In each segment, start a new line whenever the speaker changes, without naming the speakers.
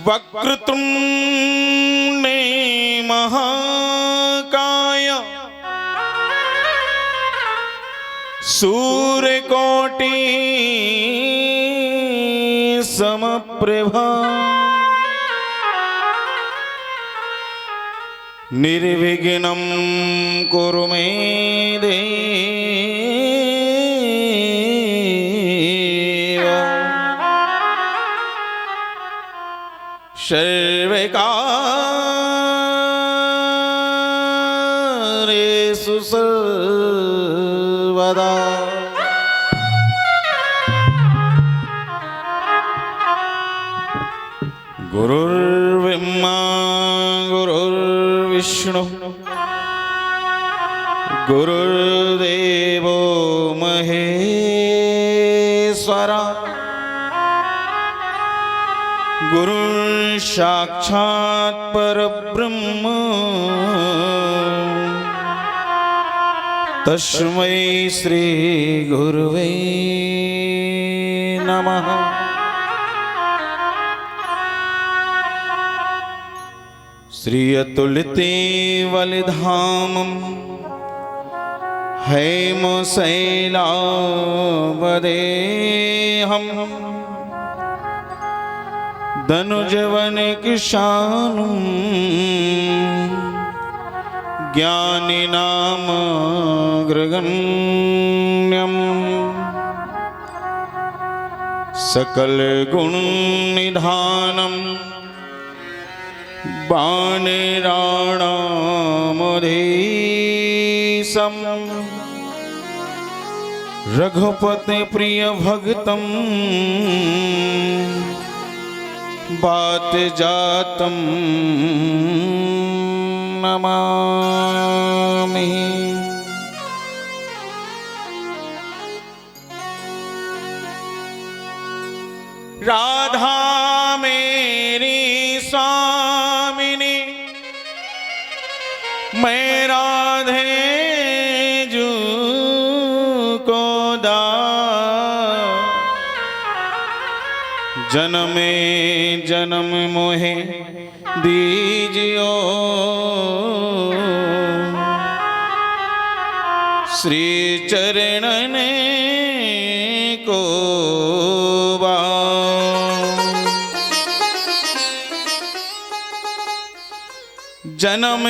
वक्रतुंडे महाकाय सूर्यकोटि समप्रभा निर्विघ्नं कुरु मे देव सर्वकार्येषु सर्वदा गुरुर्ब्रह्मा गुरुर्विष्णु गुरुर्देवो महेश्वरा गुरुर्साक्षात् परब्रह्म तस्मै श्री गुरुवे नमः। श्री अतुलिते वलिधामं हेमशैलावदेहं धनुजवनकृशानुं ज्ञानिनामग्रगण्यं सकलगुणनिधानं बाणेराणामधीशं रघुपति प्रिय भक्तं बात जातं नमामि। राधा मेरी स्वामिनी मैं राधे जू को दास जन्मे जन्म मोहे दीजियो श्री चरणन को जन्म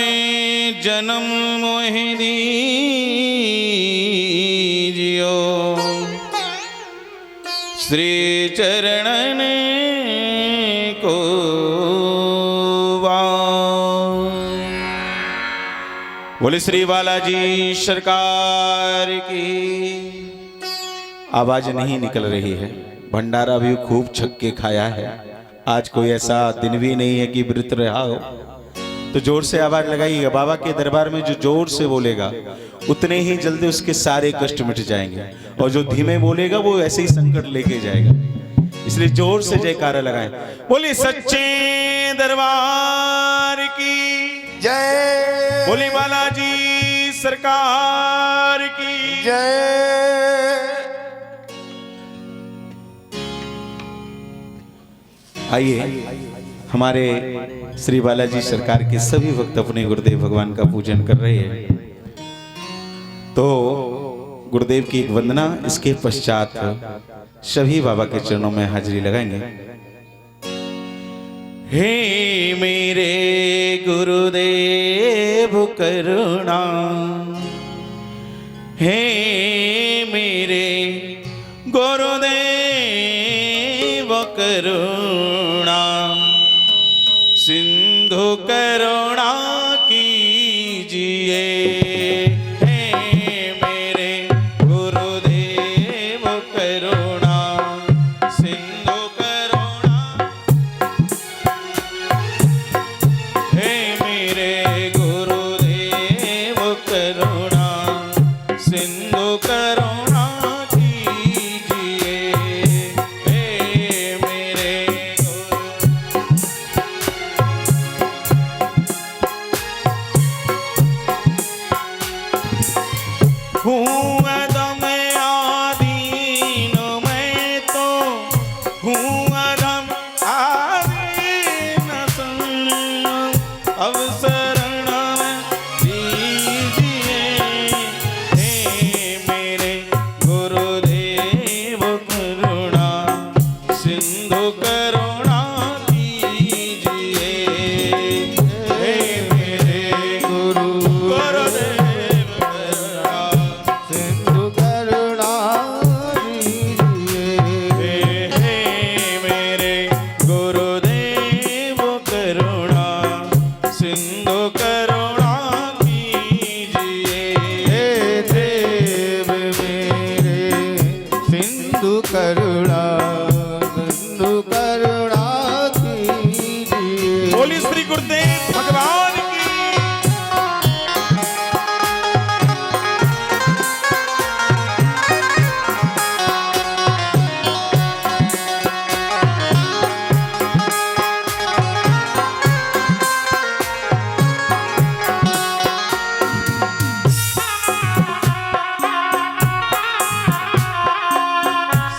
जन्म मोहि दीजियो श्री चरणन को बोले श्री बालाजी सरकार की। आवाज नहीं निकल रही है, भंडारा भी खूब छक्के खाया है। आज कोई ऐसा दिन भी नहीं है कि व्रत रहा हो, तो जोर से आवाज लगाइएगा। बाबा के दरबार में जो जोर से बोलेगा उतने ही जल्दी उसके सारे कष्ट मिट जाएंगे, और जो धीमे बोलेगा वो ऐसे ही संकट लेके जाएगा। इसलिए जोर से जयकारा लगाएं। बोलिए सच्चे दरबार की
जय,
बोली बालाजी सरकार की
जय।
आइए हमारे श्री बालाजी सरकार के सभी भक्त अपने गुरुदेव भगवान का पूजन कर रहे हैं, तो गुरुदेव की एक वंदना, इसके पश्चात सभी बाबा के चरणों में हाजिरी लगाएंगे। हे मेरे गुरुदेव करुणा, हे मेरे गुरुदेव करुणा, सिंधु करुणा कीजिए। हे मेरे गुरुदेव करुणा, सिंधु करुणा, हे मेरे गुरुदेव करुणा, सिंधु करुणा कीजिए। हे मेरे अब शरण दीजिए, हे मेरे गुरुदेव करुणा सिंधु करुणा कीजिए, हे मेरे गुरुदेव करुणा
सिंधु करुणा दीजिए,
हे मेरे गुरुदेव करुणा सिंधु करुणा कीजिए,
हे देव मेरे सिंधु करुणा कीजिए।
बोली श्री गुरुदेव भगवान की।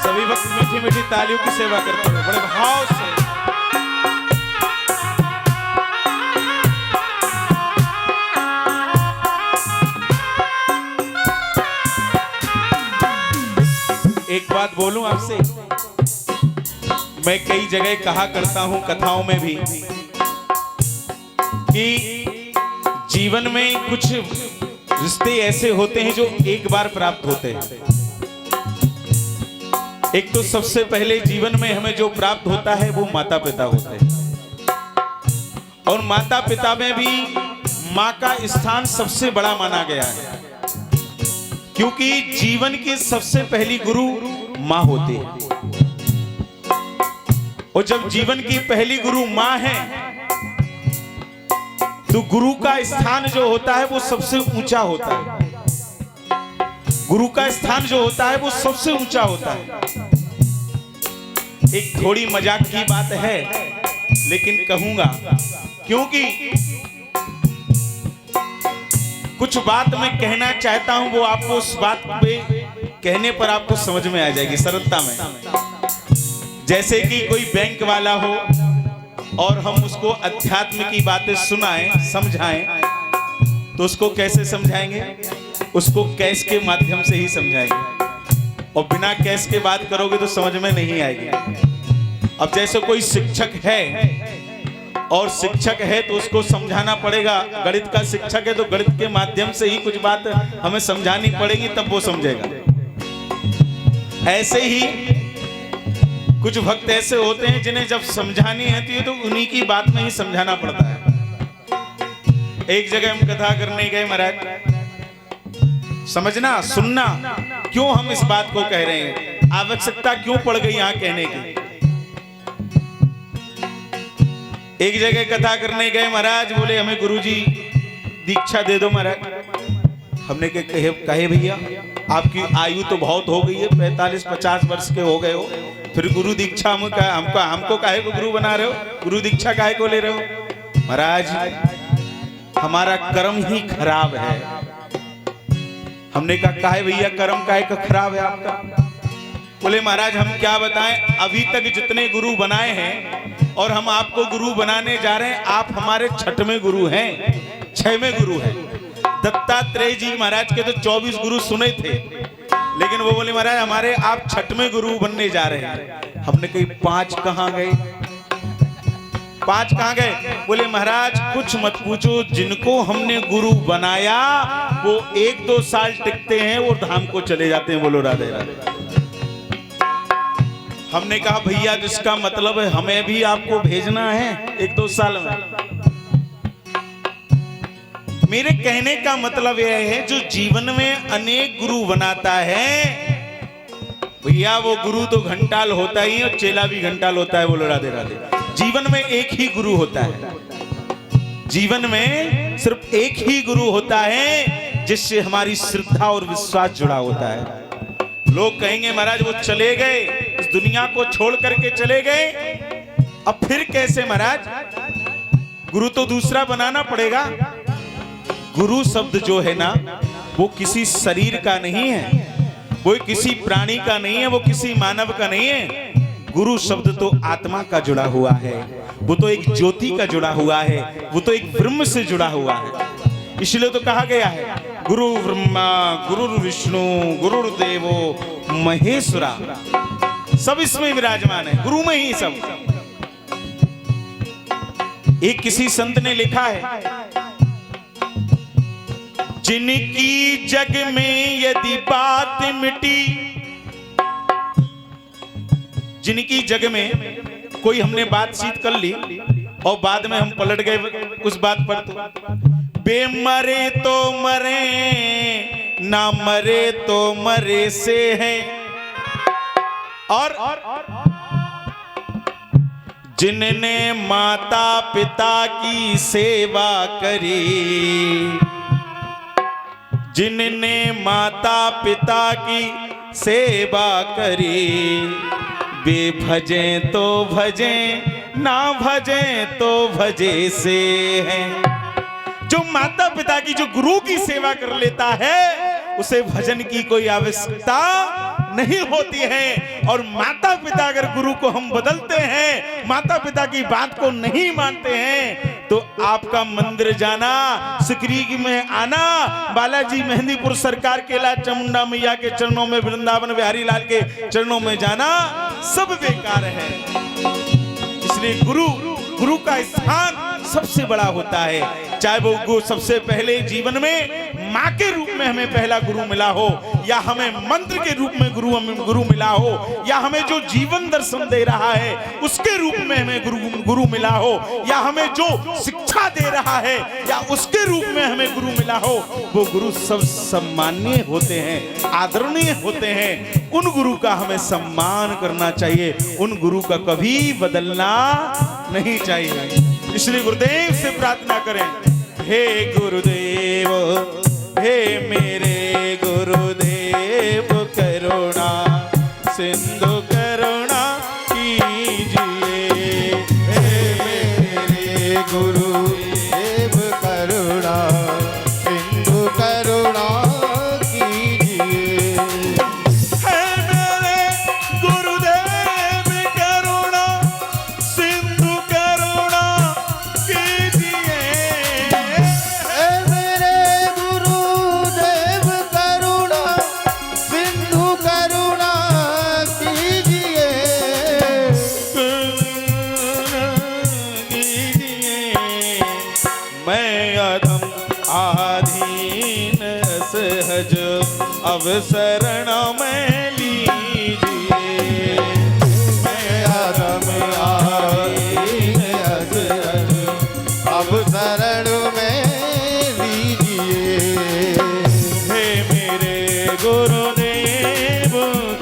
सभी वक्त मीठी मीठी तालियों की सेवा करते हुए बड़े भाव से। एक बात बोलूं आपसे, मैं कई जगह कहा करता हूं कथाओं में भी कि जीवन में कुछ रिश्ते ऐसे होते हैं जो एक बार प्राप्त होते हैं। एक तो सबसे पहले जीवन में हमें जो प्राप्त होता है वो माता पिता होते हैं, और माता पिता में भी माँ का स्थान सबसे बड़ा माना गया है, क्योंकि जीवन की सबसे पहली गुरु माँ होती है। और जब जीवन की पहली गुरु माँ है तो गुरु का स्थान जो होता है वो सबसे ऊंचा होता है। गुरु का स्थान जो होता है वो सबसे ऊंचा होता है। एक थोड़ी मजाक की बात है लेकिन कहूंगा, क्योंकि कुछ बात मैं कहना चाहता हूं, वो आपको उस बात पे कहने पर आपको समझ में आ जाएगी सरलता में। जैसे कि कोई बैंक वाला हो और हम उसको अध्यात्म की बातें सुनाएं, समझाएं, तो उसको कैसे समझाएंगे? उसको कैश के माध्यम से ही समझाएंगे, और बिना कैश के बात करोगे तो समझ में नहीं आएगी। अब जैसे कोई शिक्षक है और शिक्षक है तो उसको समझाना पड़ेगा, गणित का शिक्षक है तो गणित के माध्यम से ही कुछ बात हमें समझानी पड़ेगी, तब वो समझेगा। ऐसे ही कुछ भक्त ऐसे होते हैं जिन्हें जब समझानी होती है तो उन्हीं की बात में ही समझाना पड़ता है। एक जगह हम कथा करने गए महाराज, समझना सुनना, क्यों हम इस बात को कह रहे हैं, आवश्यकता क्यों पड़ गई यहाँ कहने की। एक जगह कथा करने गए महाराज, बोले हमें गुरुजी दीक्षा दे दो महाराज। हमने कहे भैया आपकी आयु तो बहुत हो गई है, 45-50 वर्ष के हो गए हो, फिर गुरु दीक्षा हमको काहे को गुरु बना रहे हो, गुरु दीक्षा काहे को ले रहे हो? महाराज हमारा कर्म ही खराब है। हमने कहा काहे भैया कर्म काहे का खराब है आपका? बोले महाराज हम क्या बताएं, अभी तक जितने गुरु बनाए हैं और हम आपको गुरु बनाने जा रहे हैं, आप हमारे 6वें गुरु हैं, 6वें गुरु हैं। दत्तात्रेय जी महाराज के तो 24 गुरु सुने थे, लेकिन वो बोले महाराज हमारे आप 6वें गुरु बनने जा रहे हैं। हमने कही 5 कहाँ गए, 5 कहाँ गए? बोले महाराज कुछ मत पूछो, जिनको हमने गुरु बनाया वो 1-2 साल टिकते हैं, वो धाम को चले जाते हैं। बोलो राधे राधे। हमने कहा भैया जिसका मतलब है हमें भी आपको भेजना है 1-2 साल में। मेरे कहने का मतलब यह है, जो जीवन में अनेक गुरु बनाता है भैया, वो गुरु तो घंटाल होता ही और चेला भी घंटाल होता है। बोलो राधे राधे। जीवन में एक ही गुरु होता है, जीवन में सिर्फ एक ही गुरु होता है जिससे हमारी श्रद्धा और विश्वास जुड़ा होता है। लोग कहेंगे महाराज वो चले गए, इस दुनिया को छोड़ करके चले गए, अब फिर कैसे महाराज? गुरु तो दूसरा बनाना पड़ेगा। गुरु शब्द जो है ना, वो किसी शरीर का नहीं है, वो किसी प्राणी का नहीं है, वो किसी मानव का नहीं है। गुरु शब्द तो आत्मा का जुड़ा हुआ है। वो तो एक ज्योति का जुड़ा हुआ है, वो तो एक ब्रह्म से जुड़ा हुआ है। इसलिए तो कहा गया है गुरु ब्रह्मा गुरु विष्णु गुरुर्देवो महेश्वरा, सब इसमें विराजमान है, गुरु में ही सब। एक किसी संत ने लिखा है, जिनकी जग में यदि बात मिटी, जिनकी जग में कोई हमने बातचीत कर ली और बाद में हम पलट गए उस बात पर, तो बेमरे तो मरे ना मरे तो मरे से है, और जिनने माता पिता की सेवा करी, जिनने माता पिता की सेवा करी, वे भजें तो भजें ना भजें तो भजे से हैं। जो माता पिता की, जो गुरु की सेवा कर लेता है, उसे भजन की कोई आवश्यकता नहीं होती है। और माता पिता अगर गुरु को हम बदलते हैं, माता पिता की बात को नहीं मानते हैं, तो आपका मंदिर जाना, सिकरी में आना, बालाजी मेहंदीपुर सरकार केला चामुंडा मैया के चरणों में, वृंदावन बिहारी लाल के चरणों में जाना सब बेकार है। इसलिए गुरु का स्थान सबसे बड़ा होता है। चाहे वो सबसे पहले जीवन में माँ के रूप में हमें पहला गुरु मिला हो, या हमें मंत्र के रूप में गुरु मिला हो, या हमें जो जीवन दर्शन दे रहा है उसके रूप में हमें गुरु मिला हो, या हमें जो शिक्षा दे रहा है या उसके रूप में हमें गुरु मिला हो, वो गुरु सब सम्माननीय होते हैं, आदरणीय होते हैं। उन गुरु का हमें सम्मान करना चाहिए, उन गुरु का कभी बदलना नहीं चाहिए। इसलिए गुरुदेव से प्रार्थना करें, हे गुरुदेव, हे मेरे गुरुदेव, करुणा सिंधु करुणा कीजिए।
हे मेरे गुरुदेव करुणा सिंधु करुणा कीजिए।
हे मेरे गुरुदेव करुणा सिंधु करुणा कीजिए।
हे मेरे गुरुदेव करुणा सिंधु करुणा कीजिए।
मैं अधम आधीन सहज अवसरण में लीजिए।
मैं अधम आधीन सहज अवसरण में लीजिए।
हे मेरे गुरुदेव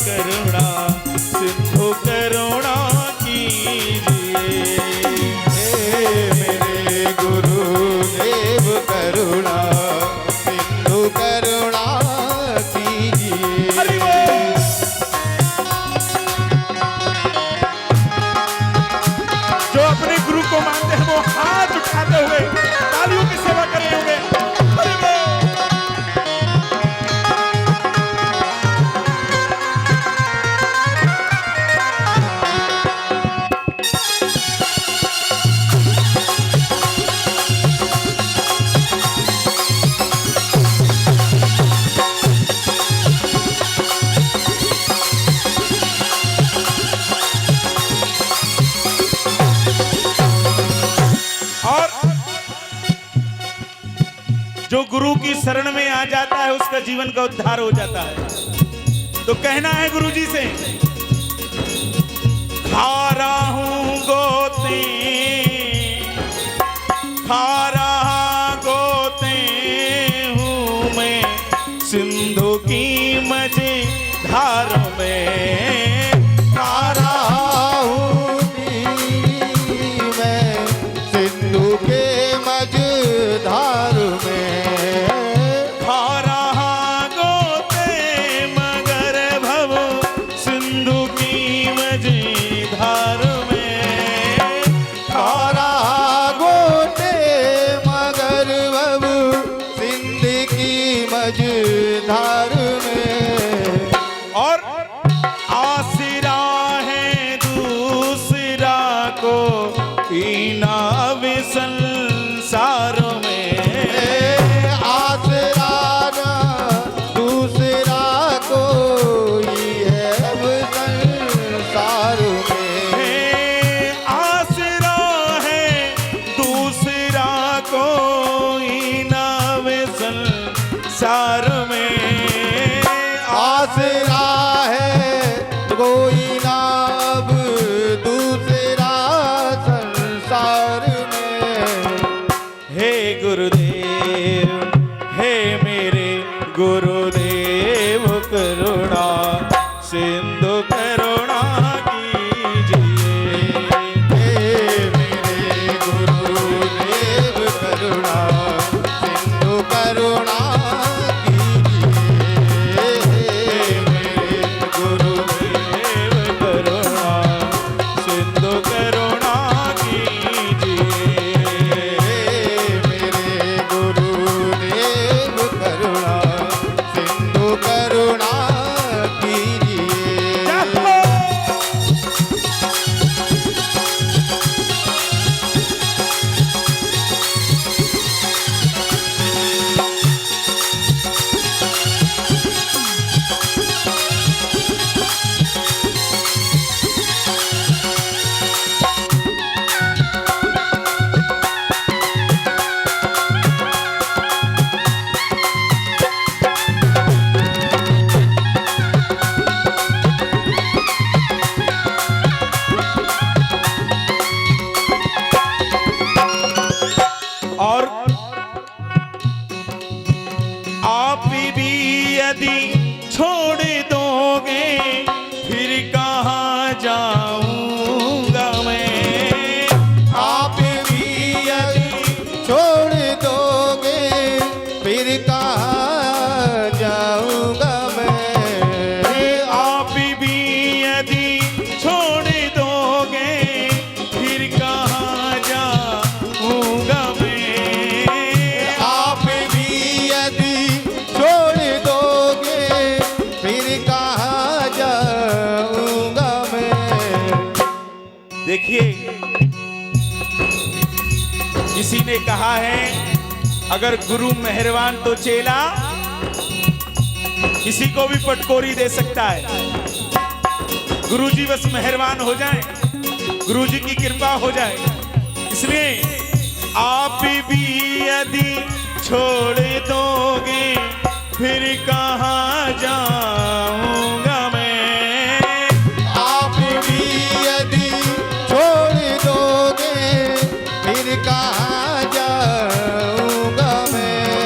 करुणा सिंधु करुणा कीजिए।
हे मेरे गुरुदेव करुणा सिंधु करुणा कीजिए।
हरि बोल। जो अपने गुरु को मानते हैं वो हाथ उठाते हुए तालियों की सेवा करते हुए हरि बोल। और जो गुरु की शरण में आ जाता है उसका जीवन का उद्धार हो जाता है। तो कहना है गुरु जी से, खा रहा हूं गोते, खा रहा गोते हूं मैं सिंधु की मझधार में।
खा रहा हूँ मैं सिंधु के मझधार में।
खा रहा गोते मगर भव सिंधु की मझधार में।
खा रहा गोते
संसार में।
आसरा ना दूसरा कोई है संसार में।
आसरा है दूसरा कोई ना वे संसार में।
आसरा है कोई ना अब दूसरा संसार में।
हे गुरुदेव, हे मेरे गुरुदेव, करुणा सिंधु करुणा कीजिए।
हे मेरे गुरुदेव करुणा सिंधु करुणा कीजिए।
मेरे गुरुदेव करुणा सिंधु करुणा कीजिए।
मेरे गुरुदेव करुणा सिंधु करुणा कीजिए।
और आप भी यदि छोड़ दोगे फिर कहाँ जाऊंगा मैं।
आप भी यदि छोड़ दोगे फिर कहाँ जाऊंगा मैं।
आप भी यदि छोड़ दोगे फिर कहाँ जाऊंगा मैं।
आप भी यदि छोड़ दोगे फिर कहाँ जाऊंगा मैं।
देखिए, किसी ने कहा है अगर गुरु मेहरबान तो चेला किसी को भी पटकोरी दे सकता है। गुरुजी बस मेहरबान हो जाए, गुरुजी की कृपा हो जाए। इसलिए आप भी यदि छोड़ दोगे फिर कहाँ जाऊंगा मैं।
आप भी यदि छोड़ दोगे फिर कहाँ जाऊंगा मैं।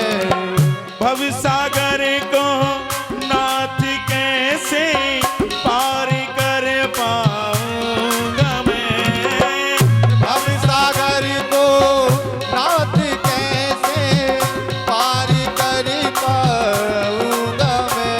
भवसागर को नाथ कैसे पार कर पाऊंगा मैं।
भवसागर को नाथ कैसे पार कर पाऊंगा मैं।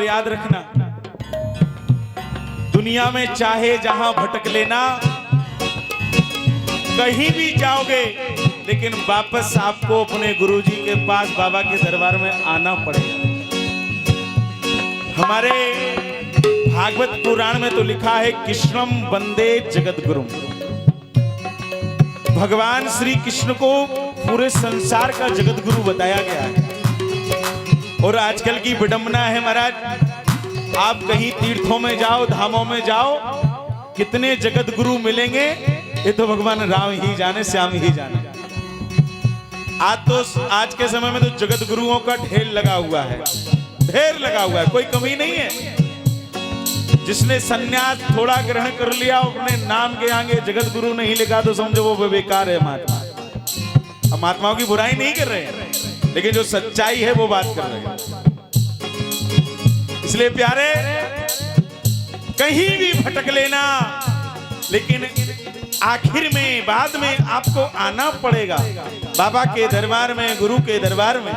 याद रखना, दुनिया में चाहे जहां भटक लेना, कहीं भी जाओगे लेकिन वापस आपको अपने गुरुजी के पास बाबा के दरबार में आना पड़ेगा। हमारे भागवत पुराण में तो लिखा है कृष्णम वंदे जगत गुरुम। भगवान श्री कृष्ण को पूरे संसार का जगत गुरु बताया गया है। और आजकल की विडंबना है महाराज, आप कहीं तीर्थों में जाओ, धामों में जाओ, कितने जगत गुरु मिलेंगे ये तो भगवान राम ही जाने, श्याम ही जाने। आज के समय में तो जगत गुरुओं का ढेर लगा हुआ है, ढेर लगा हुआ है, कोई कमी नहीं है। जिसने सन्यास थोड़ा ग्रहण कर लिया, अपने नाम के आगे जगत गुरु नहीं लिखा तो समझो वो बेकार है महात्मा। हम महात्माओं की बुराई नहीं कर रहे हैं, लेकिन जो सच्चाई है वो बात कर रहे हैं। इसलिए प्यारे, कहीं भी भटक लेना, लेकिन आखिर में बाद में आपको आना पड़ेगा बाबा के दरबार में, गुरु के दरबार में।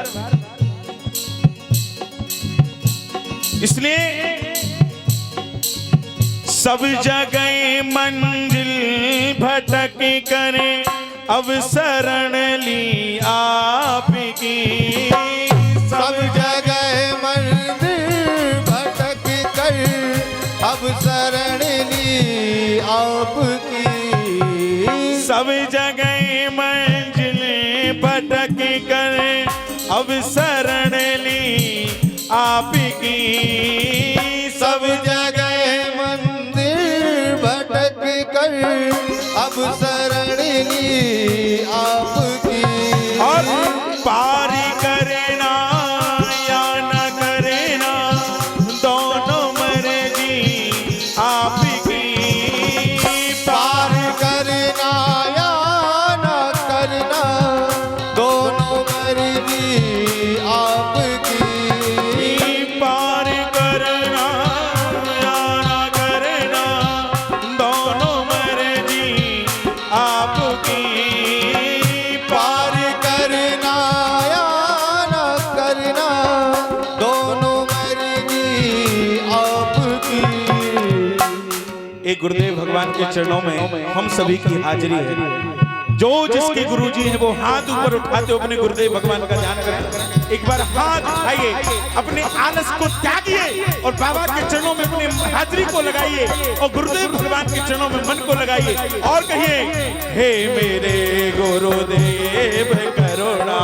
इसलिए सब जगह मंजिल भटक करे, अब शरण ली आपकी।
सब जगह मंदिर भटक कर, अब शरण ली आपकी।
सब जगह मंजिल भटक कर, अब शरण ली आपकी।
सब जगह मंदिर भटक कर, अब शरण ली आपकी।
और पारी करना या न करना, दोनों मर्जी आपकी।
पार करना या न करना, दोनों मर्जी आपकी।
पार करना या न करना, दोनों मर्जी आपकी।
पार करना या न करना, दोनों मर्जी आपकी।
एक गुरुदेव भगवान के चरणों में हम सभी की हाजिरी है। जो जिसके गुरुजी हैं वो हाथ ऊपर उठाते अपने गुरुदेव भगवान का ध्यान करें। एक बार हाथ उठाइए, अपने आलस को त्यागिए और बाबा के चरणों में अपनी हाजिरी को लगाइए और गुरुदेव भगवान के चरणों में मन को लगाइए और कहिए, हे मेरे गुरुदेव करुणा